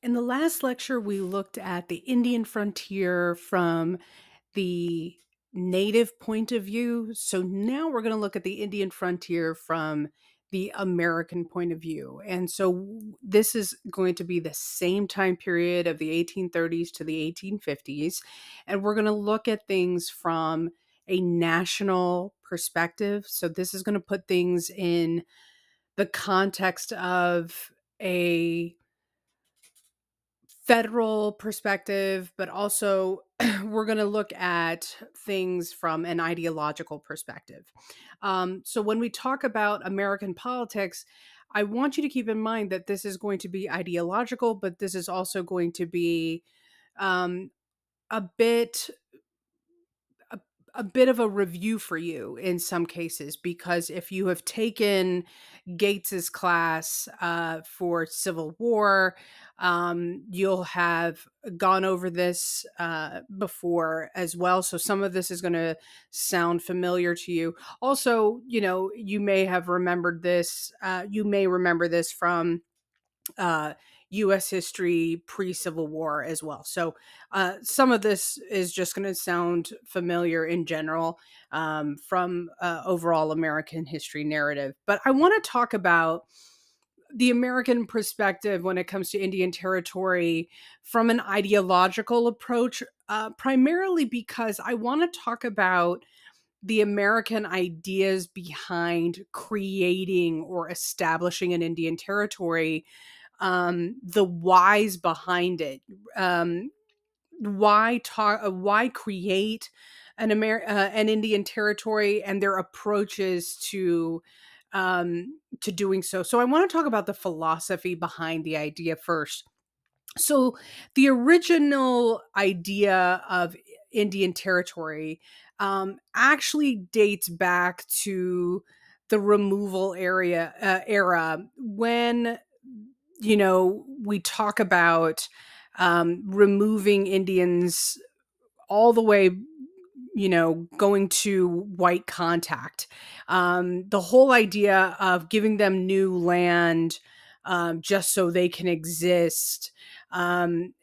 In the last lecture, we looked at the Indian frontier from the native point of view. So now we're going to look at the Indian frontier from the American point of view. And so this is going to be the same time period of the 1830s to the 1850s. And we're going to look at things from a national perspective. So this is going to put things in the context of a federal perspective, but also we're going to look at things from an ideological perspective. So when we talk about American politics, I want you to keep in mind that this is going to be ideological, but this is also going to be um, a bit a, a bit of a review for you in some cases, because if you have taken Gates's class for Civil War, you'll have gone over this before as well. So some of this is going to sound familiar to you. Also, you may have remembered this. You may remember this from uh, U.S. history pre-Civil War as well. So some of this is just going to sound familiar in general from overall American history narrative. But I want to talk about the American perspective when it comes to Indian Territory from an ideological approach, primarily because I want to talk about the American ideas behind creating or establishing an Indian Territory, the whys behind it, um, why create an Indian Territory, and their approaches to doing so. So I want to talk about the philosophy behind the idea first. So the original idea of Indian Territory actually dates back to the removal era when we talk about removing Indians all the way, going to white contact. The whole idea of giving them new land just so they can exist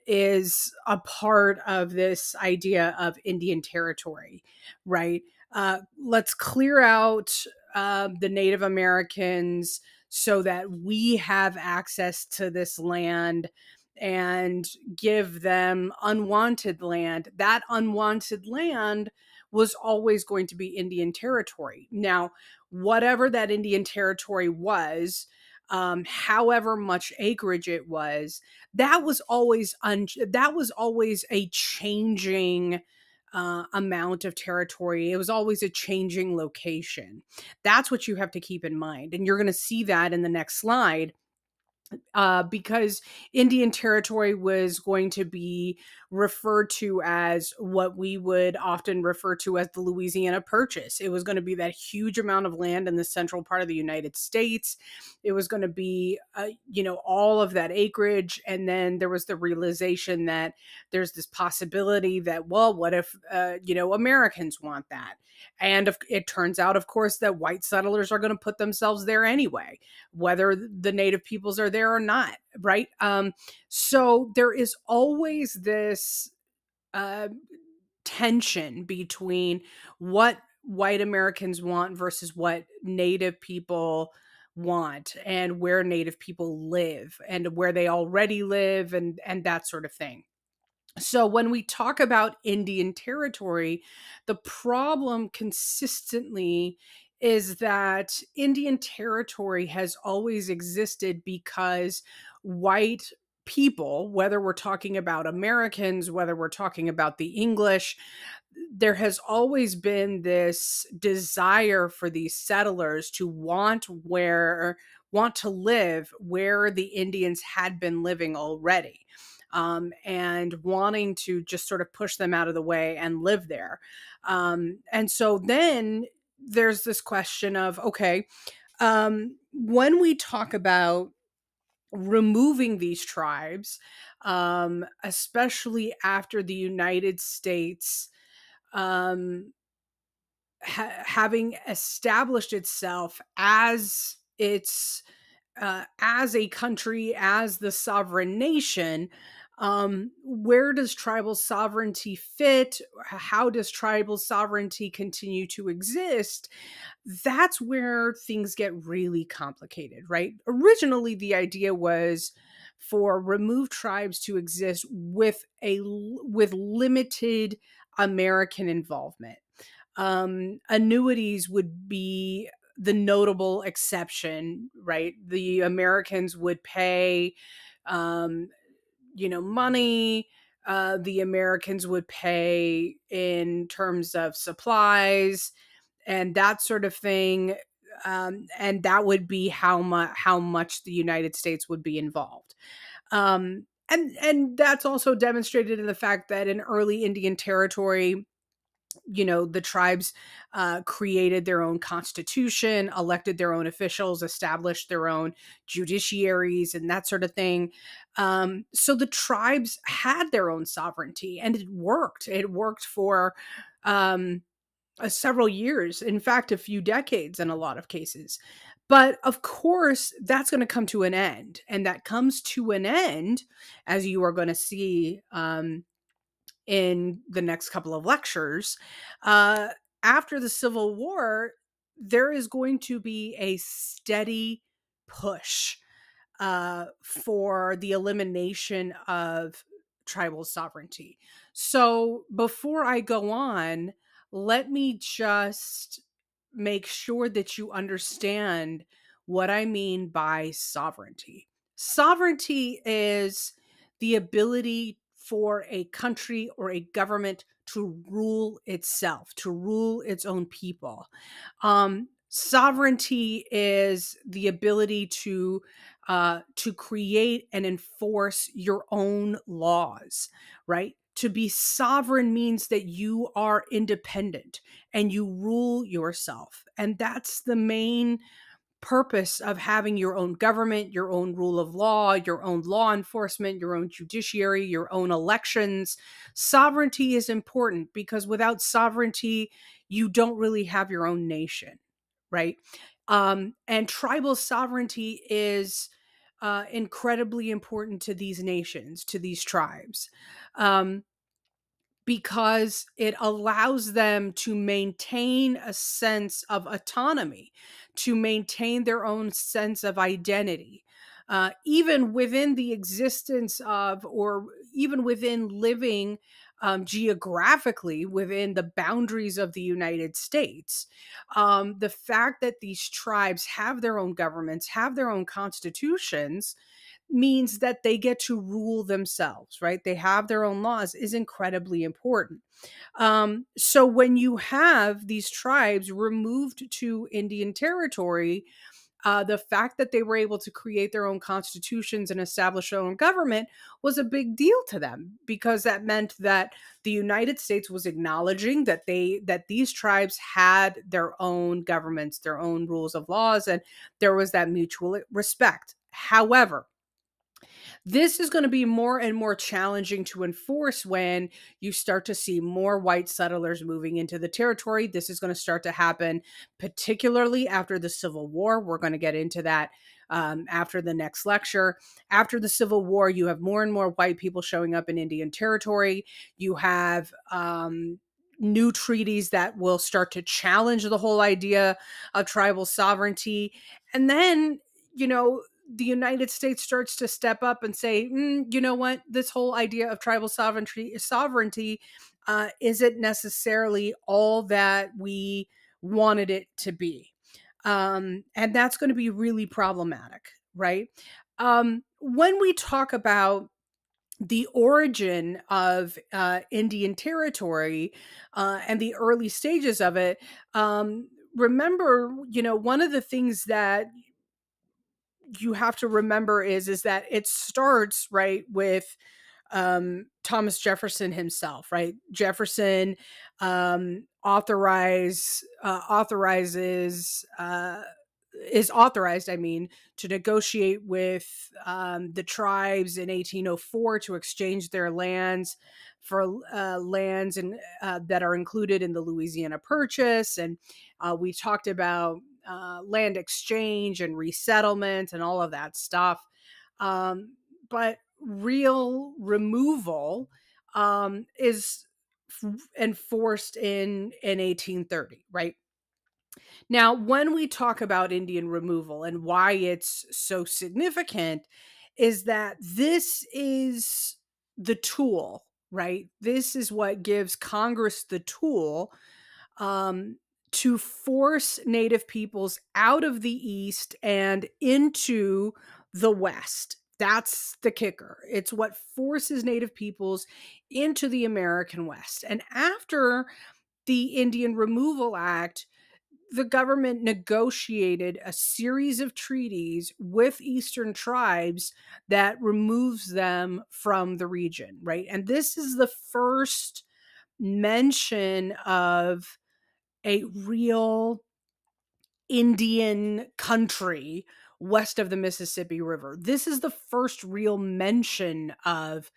is a part of this idea of Indian Territory, right? Let's clear out the Native Americans so that we have access to this land and give them unwanted land. That unwanted land was always going to be Indian Territory. Now, whatever that Indian Territory was, however much acreage it was, that was always a changing amount of territory. It was always a changing location. That's what you have to keep in mind, and you're going to see that in the next slide, because Indian Territory was going to be referred to as what we would often refer to as the Louisiana Purchase. It was going to be that huge amount of land in the central part of the United States. It was going to be, all of that acreage. And then there was the realization that there's this possibility that, well, what if, Americans want that? And it turns out, of course, that white settlers are going to put themselves there anyway, whether the native peoples are there or not, right? So there is always this uh, tension between what white Americans want versus what native people want, and where native people live and where they already live, and that sort of thing. So when we talk about Indian Territory, the problem consistently is that Indian Territory has always existed because white people, whether we're talking about Americans, whether we're talking about the English, there has always been this desire for these settlers to want to live where the Indians had been living already, and wanting to just sort of push them out of the way and live there. And so then there's this question of, okay, when we talk about removing these tribes, especially after the United States um, having established itself as its as a country, as the sovereign nation, where does tribal sovereignty fit? How does tribal sovereignty continue to exist? That's where things get really complicated, right? Originally, the idea was for removed tribes to exist with limited American involvement. Annuities would be the notable exception, right? The Americans would pay, um, money. The Americans would pay in terms of supplies and that sort of thing. And that would be how much the United States would be involved. And that's also demonstrated in the fact that in early Indian territory, the tribes created their own constitution, elected their own officials, established their own judiciaries, and that sort of thing. So the tribes had their own sovereignty, and it worked. It worked for several years, in fact, a few decades in a lot of cases. But of course, that's going to come to an end. And that comes to an end, as you are going to see in the next couple of lectures. Uh, After the Civil War, there is going to be a steady push for the elimination of tribal sovereignty. So before I go on, let me just make sure that you understand what I mean by sovereignty. Sovereignty is the ability for a country or a government to rule itself, to rule its own people. Sovereignty is the ability to create and enforce your own laws, right? To be sovereign means that you are independent and you rule yourself. And that's the main purpose of having your own government, your own rule of law, your own law enforcement, your own judiciary, your own elections. Sovereignty is important because without sovereignty, you don't really have your own nation, right? And tribal sovereignty is incredibly important to these nations, to these tribes. Because it allows them to maintain a sense of autonomy, to maintain their own sense of identity, even within the existence of, or even within living geographically within the boundaries of the United States. The fact that these tribes have their own governments, have their own constitutions, means that they get to rule themselves, right? They have their own laws is incredibly important. So when you have these tribes removed to Indian territory, the fact that they were able to create their own constitutions and establish their own government was a big deal to them because that meant that the United States was acknowledging that these tribes had their own governments, their own rules of laws, and there was that mutual respect. However, this is going to be more and more challenging to enforce when you start to see more white settlers moving into the territory. This is going to start to happen, particularly after the Civil War. We're going to get into that after the next lecture. After the Civil War, you have more and more white people showing up in Indian territory. You have new treaties that will start to challenge the whole idea of tribal sovereignty. And then, the United States starts to step up and say, you know what, this whole idea of tribal sovereignty isn't necessarily all that we wanted it to be. And that's going to be really problematic, right? When we talk about the origin of Indian territory and the early stages of it, remember, one of the things that you have to remember is that it starts right with Thomas Jefferson himself, right? Jefferson is authorized, I mean, to negotiate with the tribes in 1804 to exchange their lands for lands that are included in the Louisiana Purchase. And we talked about land exchange and resettlement and all of that stuff. But real removal is enforced in 1830, right? Now, when we talk about Indian removal and why it's so significant, is that this is the tool, right? This is what gives Congress the tool um, to force Native peoples out of the East and into the West. That's the kicker. It's what forces Native peoples into the American West. And after the Indian Removal Act, the government negotiated a series of treaties with Eastern tribes that removes them from the region, right? And this is the first mention of a real Indian country west of the Mississippi River. This is the first real mention of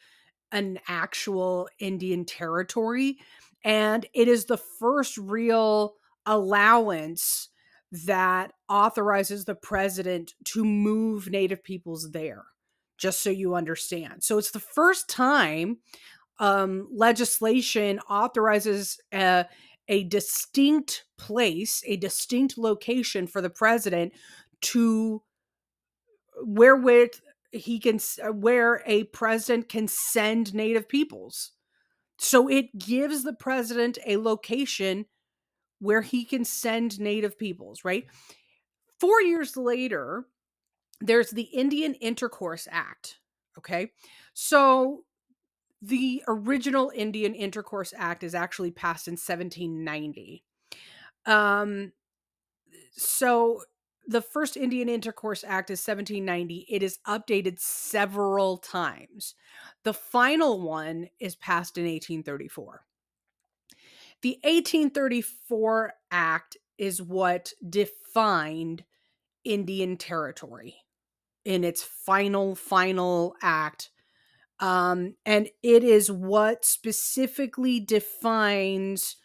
an actual Indian territory. And it is the first real allowance that authorizes the president to move Native peoples there, just so you understand. So it's the first time legislation authorizes a distinct place, a distinct location for the president to wherewith he can where a president can send Native peoples. So it gives the president a location where he can send Native peoples, right? 4 years later, there's the Indian Intercourse Act. Okay. So the original Indian Intercourse Act is actually passed in 1790. So the first Indian Intercourse Act is 1790. It is updated several times. The final one is passed in 1834. The 1834 Act is what defined Indian territory in its final act. And it is what specifically defines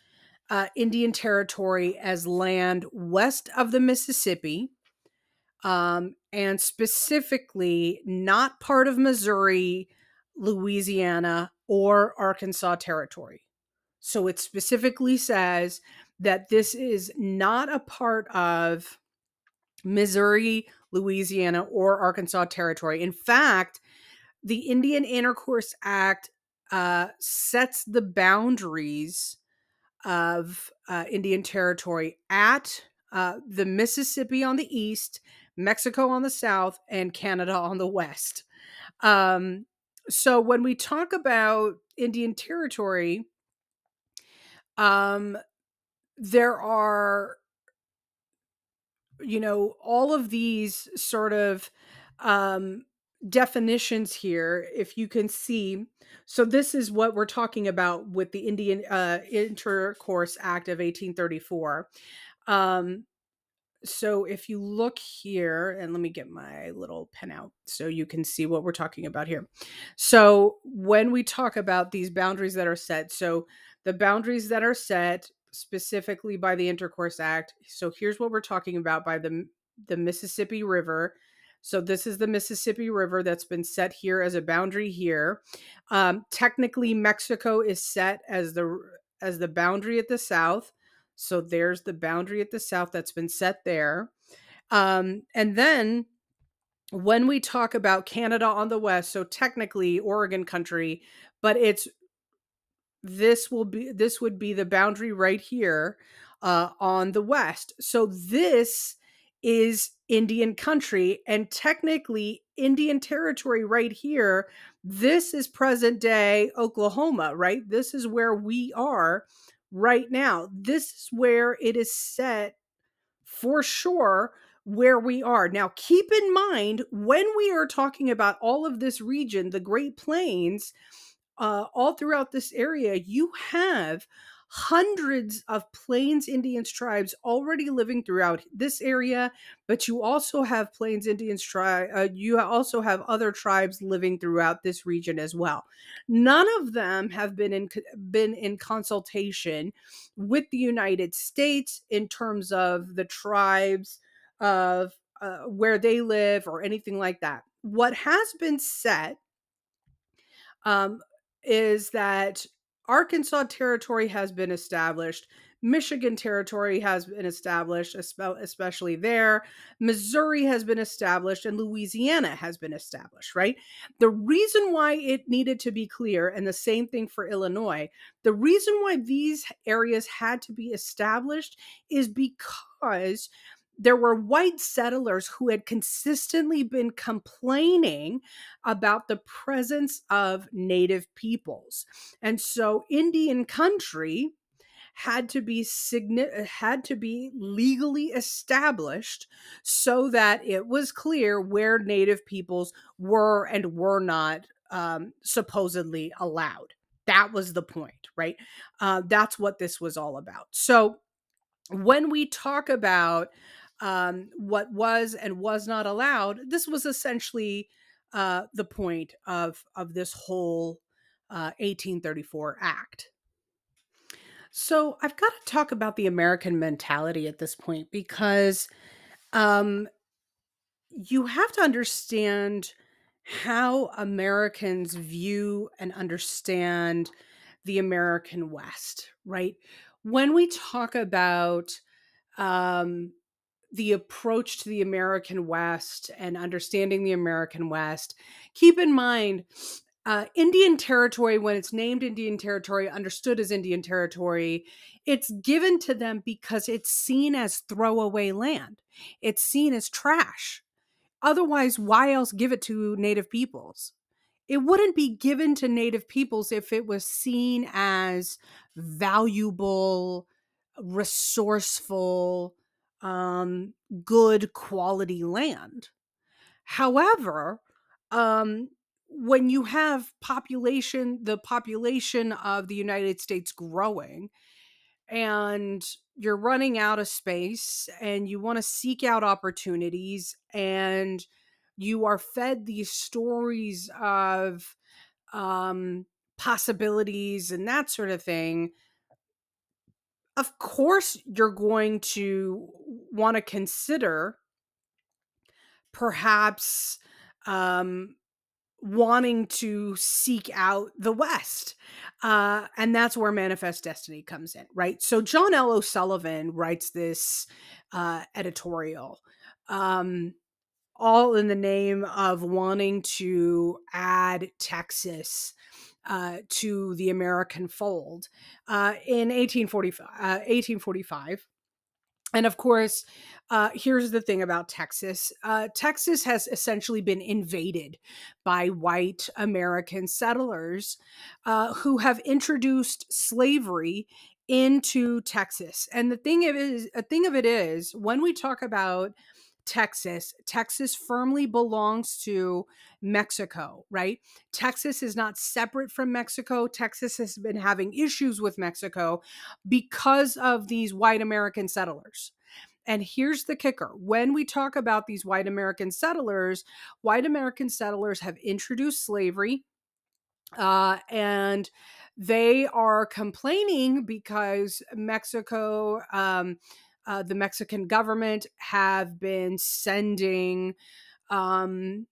Indian territory as land west of the Mississippi, and specifically not part of Missouri, Louisiana, or Arkansas territory. So it specifically says that this is not a part of Missouri, Louisiana, or Arkansas territory. In fact, the Indian Intercourse Act sets the boundaries of Indian territory at the Mississippi on the east, Mexico on the south, and Canada on the west. So when we talk about Indian territory, there are, all of these sort of definitions here, if you can see. So this is what we're talking about with the Indian Intercourse Act of 1834. So if you look here, and let me get my little pen out so you can see what we're talking about here. So when we talk about these boundaries that are set, so the boundaries that are set specifically by the Intercourse Act. So here's what we're talking about by the Mississippi River. So this is the Mississippi River that's been set here as a boundary here. Technically, Mexico is set as the boundary at the south. So there's the boundary at the south that's been set there. And then when we talk about Canada on the west, so technically Oregon country, but this would be the boundary right here on the west. So this is Indian country, and technically Indian territory right here. This is present day Oklahoma, right? This is where we are right now. This is where it is set for sure where we are. Now, keep in mind, when we are talking about all of this region, the Great Plains, all throughout this area, you have hundreds of Plains Indians tribes already living throughout this area, but you also have Plains Indians tribe. You also have other tribes living throughout this region as well. None of them have been in consultation with the United States in terms of the tribes of where they live or anything like that. What has been set um, is that Arkansas Territory has been established. Michigan Territory has been established, especially there. Missouri has been established, and Louisiana has been established, right? The reason why it needed to be clear, and the same thing for Illinois, the reason why these areas had to be established is because there were white settlers who had consistently been complaining about the presence of native peoples. And so Indian country had to be legally established so that it was clear where native peoples were and were not supposedly allowed. That was the point, right? That's what this was all about. So when we talk about what was and was not allowed, this was essentially the point of this whole 1834 act. So I've got to talk about the American mentality at this point because um, you have to understand how Americans view and understand the American West, right? When we talk about um, the approach to the American West and understanding the American West, keep in mind Indian Territory, when it's named Indian Territory, understood as Indian Territory, it's given to them because it's seen as throwaway land. It's seen as trash. Otherwise, why else give it to Native peoples? It wouldn't be given to Native peoples if it was seen as valuable, resourceful, um, good quality land. However, um, when you have the population of the United States growing, and you're running out of space and you want to seek out opportunities, and you are fed these stories of um, possibilities and that sort of thing, of course you're going to want to consider perhaps um, wanting to seek out the West. And that's where Manifest Destiny comes in, right? So John L. O'Sullivan writes this editorial, um, all in the name of wanting to add Texas to the American fold in 1845. And of course, here's the thing about Texas. Texas has essentially been invaded by white American settlers who have introduced slavery into Texas. And the thing of it is, a thing of it is, when we talk about Texas, Texas firmly belongs to Mexico, right? Texas is not separate from Mexico. Texas has been having issues with Mexico because of these white American settlers. And here's the kicker. When we talk about these white American settlers have introduced slavery, and they are complaining because the Mexican government have been sending, um,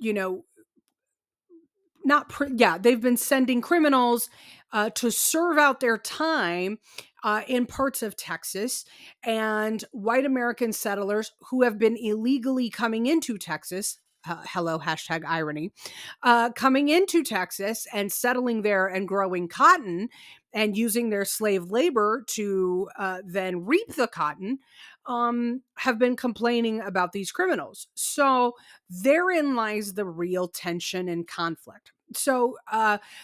you know, they've been sending criminals to serve out their time in parts of Texas, and white American settlers who have been illegally coming into Texas. Hello, hashtag irony, coming into Texas and settling there and growing cotton and using their slave labor to then reap the cotton, have been complaining about these criminals. So therein lies the real tension and conflict. So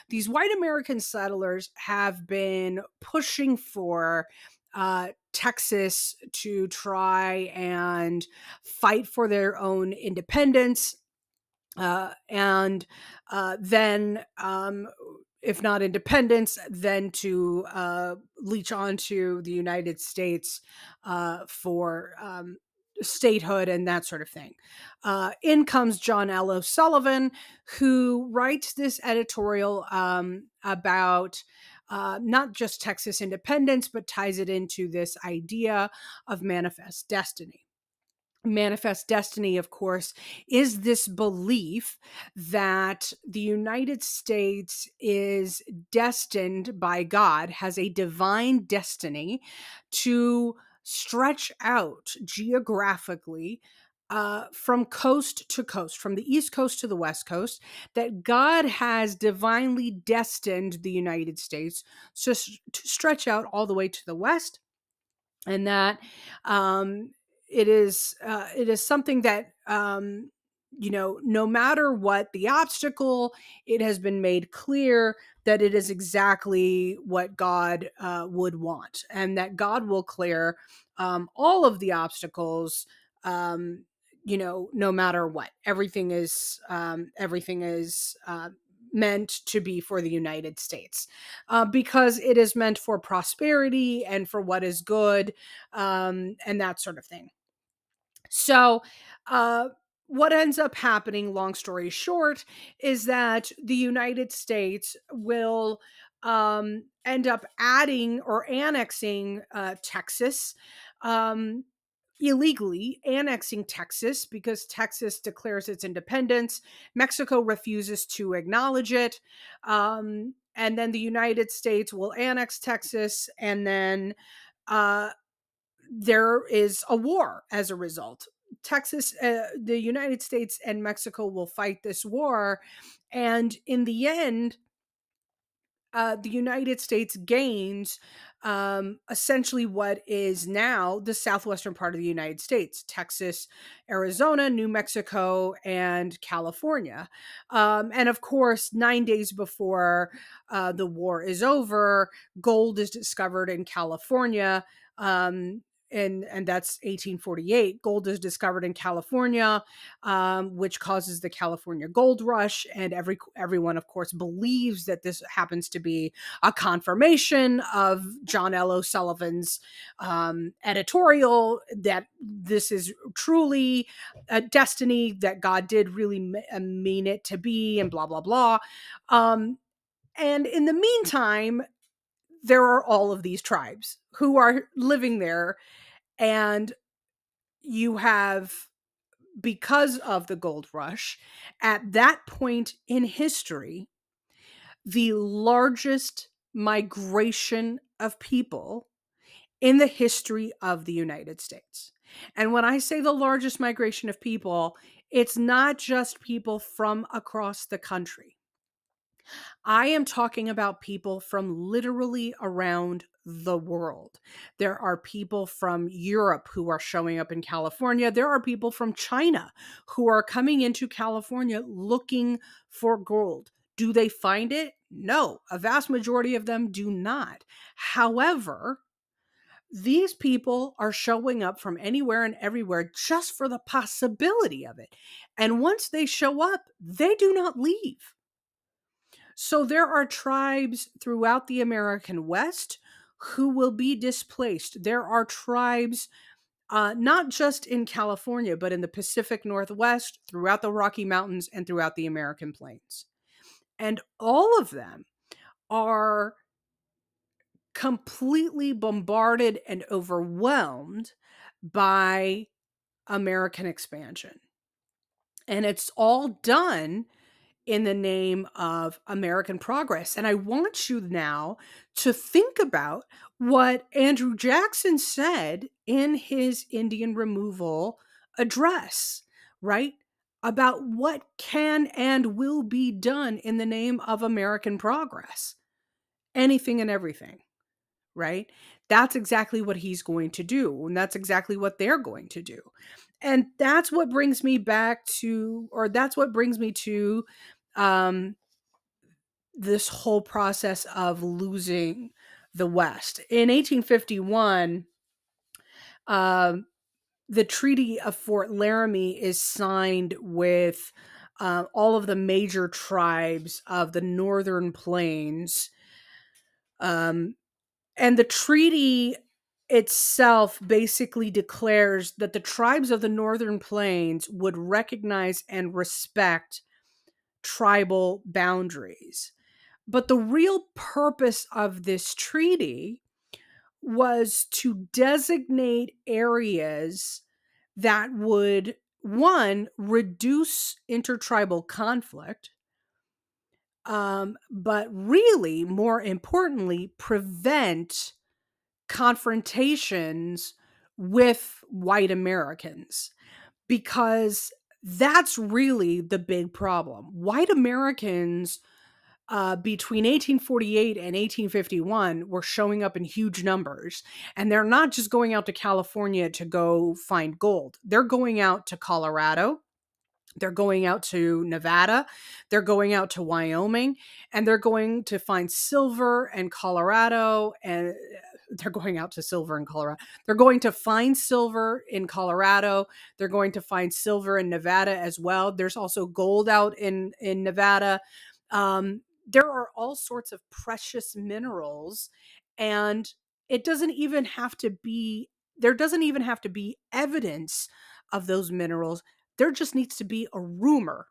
these white American settlers have been pushing for Texas to try and fight for their own independence. And then if not independence, then to leech onto the United States for statehood and that sort of thing. In comes John L. O'Sullivan, who writes this editorial about not just Texas independence, but ties it into this idea of manifest destiny. Manifest destiny, of course, is this belief that the United States is destined by God, has a divine destiny to stretch out geographically from coast to coast, from the East Coast to the West Coast, that God has divinely destined the United States to stretch out all the way to the West, and that um, it is something that no matter what the obstacle, it has been made clear that it is exactly what God would want, and that God will clear all of the obstacles. No matter what, everything is meant to be for the United States, because it is meant for prosperity and for what is good, and that sort of thing. So, uh, what ends up happening, long story short, is that the United States will end up adding or annexing Texas. Um, Illegally annexing Texas because Texas declares its independence. Mexico refuses to acknowledge it. And then the United States will annex Texas, and then uh, there is a war as a result. The United States and Mexico will fight this war. And in the end, the United States gains essentially what is now the southwestern part of the United States: Texas, Arizona, New Mexico, and California. And of course, 9 days before the war is over, gold is discovered in California. And that's 1848. Gold is discovered in California, which causes the California Gold Rush, and everyone, of course, believes that this happens to be a confirmation of John L. O'Sullivan's editorial, that this is truly a destiny, that God did really mean it to be, and blah blah blah. And in the meantime, there are all of these tribes who are living there, and you have, because of the gold rush, at that point in history, the largest migration of people in the history of the United States. And when I say the largest migration of people, it's not just people from across the country. I am talking about people from literally around the world. There are people from Europe who are showing up in California. There are people from China who are coming into California looking for gold. Do they find it? No, a vast majority of them do not. However, these people are showing up from anywhere and everywhere just for the possibility of it. And once they show up, they do not leave. So there are tribes throughout the American West who will be displaced. There are tribes not just in California, but in the Pacific Northwest, throughout the Rocky Mountains, and throughout the American Plains. And all of them are completely bombarded and overwhelmed by American expansion. And it's all done in the name of American progress. And I want you now to think about what Andrew Jackson said in his Indian removal address, right? About what can and will be done in the name of American progress. Anything and everything, right? That's exactly what he's going to do. And that's exactly what they're going to do. And that's what brings me back to, or that's what brings me to um, this whole process of losing the West. In 1851, the Treaty of Fort Laramie is signed with all of the major tribes of the Northern Plains. Um, and the treaty itself basically declares that the tribes of the Northern Plains would recognize and respect tribal boundaries. But the real purpose of this treaty was to designate areas that would, one, reduce intertribal conflict, but really, more importantly, prevent confrontations with white Americans, because that's really the big problem. White Americans between 1848 and 1851 were showing up in huge numbers. And they're not just going out to California to go find gold. They're going out to Colorado. They're going out to Nevada. They're going out to Wyoming. And they're going to find silver in Colorado. And they're going out to silver in Colorado. They're going to find silver in Colorado. They're going to find silver in Nevada as well. There's also gold out in Nevada. There are all sorts of precious minerals, and it doesn't even have to be, there doesn't even have to be evidence of those minerals. There just needs to be a rumor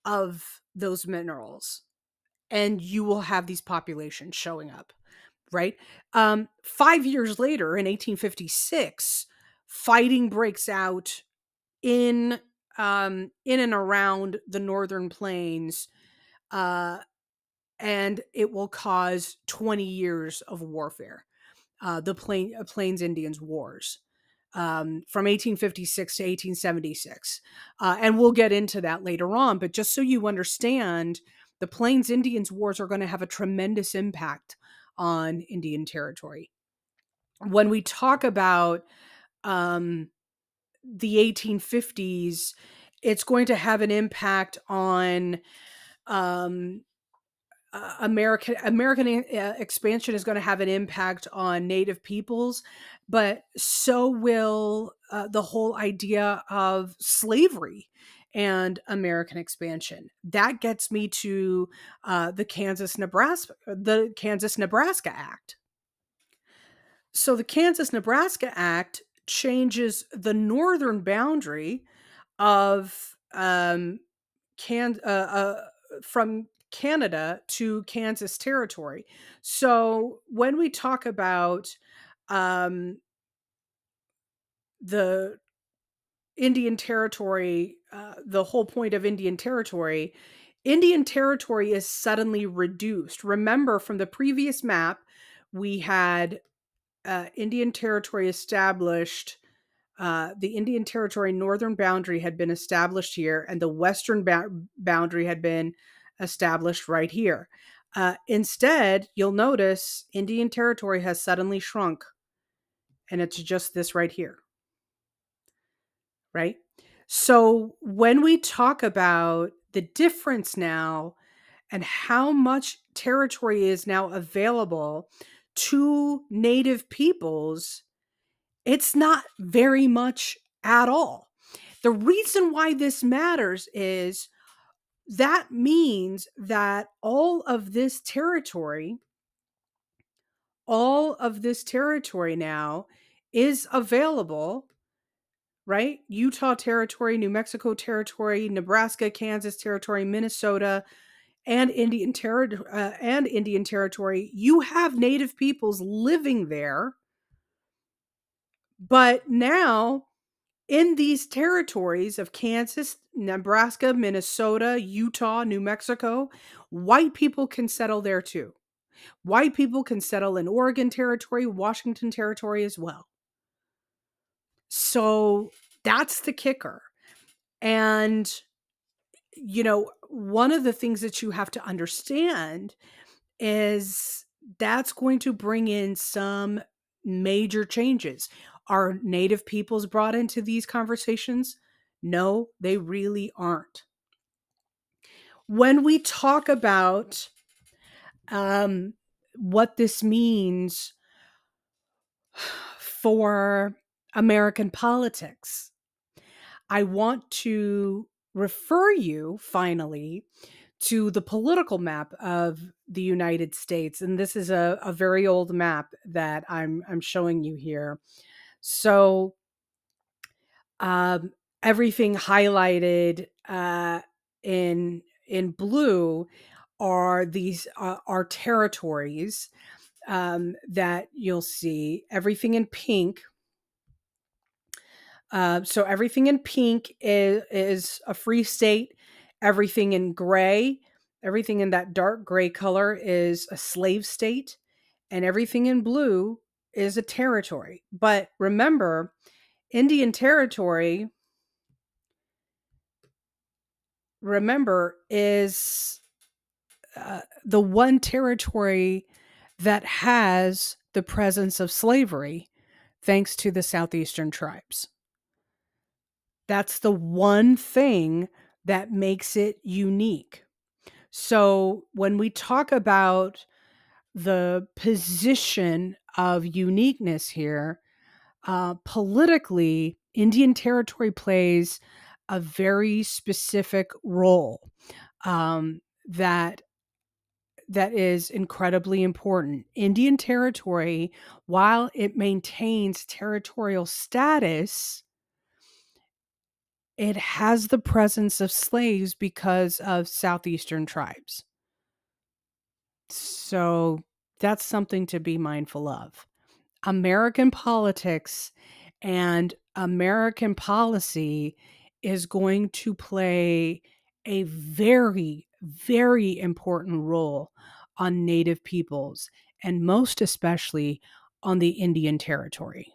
of those minerals, and you will have these populations showing up, right? 5 years later, in 1856, fighting breaks out in and around the Northern Plains, and it will cause 20 years of warfare, the Plains Indians Wars, from 1856 to 1876. And we'll get into that later on, but just so you understand, the Plains Indians Wars are going to have a tremendous impact on Indian Territory. When we talk about the 1850s, it's going to have an impact on American expansion is going to have an impact on Native peoples, but so will the whole idea of slavery and American expansion. That gets me to the Kansas-Nebraska Act. So the Kansas-Nebraska Act changes the northern boundary of from Canada to Kansas Territory. So when we talk about the Indian Territory, the whole point of Indian Territory is suddenly reduced. Remember, from the previous map, we had Indian Territory established. The Indian Territory northern boundary had been established here, and the western boundary had been established right here. Instead, you'll notice Indian Territory has suddenly shrunk, and it's just this right here. Right? So when we talk about the difference now and how much territory is now available to Native peoples, it's not very much at all. The reason why this matters is that means that all of this territory now is available, right? Utah Territory, New Mexico Territory, Nebraska, Kansas Territory, Minnesota, and Indian Territory. You have Native peoples living there, but now in these territories of Kansas, Nebraska, Minnesota, Utah, New Mexico, white people can settle there too. White people can settle in Oregon Territory, Washington Territory as well. So that's the kicker. And, you know, one of the things that you have to understand is that's going to bring in some major changes. Are Native peoples brought into these conversations? No, they really aren't. When we talk about what this means for American politics, I want to refer you finally to the political map of the United States. And this is a very old map that I'm showing you here. So um, everything highlighted in blue are these are territories that you'll see. Everything in pink. So everything in pink is a free state. Everything in gray, everything in that dark gray color is a slave state, and everything in blue is a territory. But remember, Indian Territory, is the one territory that has the presence of slavery thanks to the Southeastern tribes. That's the one thing that makes it unique. So when we talk about the position of uniqueness here, politically, Indian Territory plays a very specific role that is incredibly important. Indian Territory, while it maintains territorial status, it has the presence of slaves because of Southeastern tribes. So that's something to be mindful of. American politics and American policy is going to play a very, very important role on Native peoples, and most especially on the Indian Territory.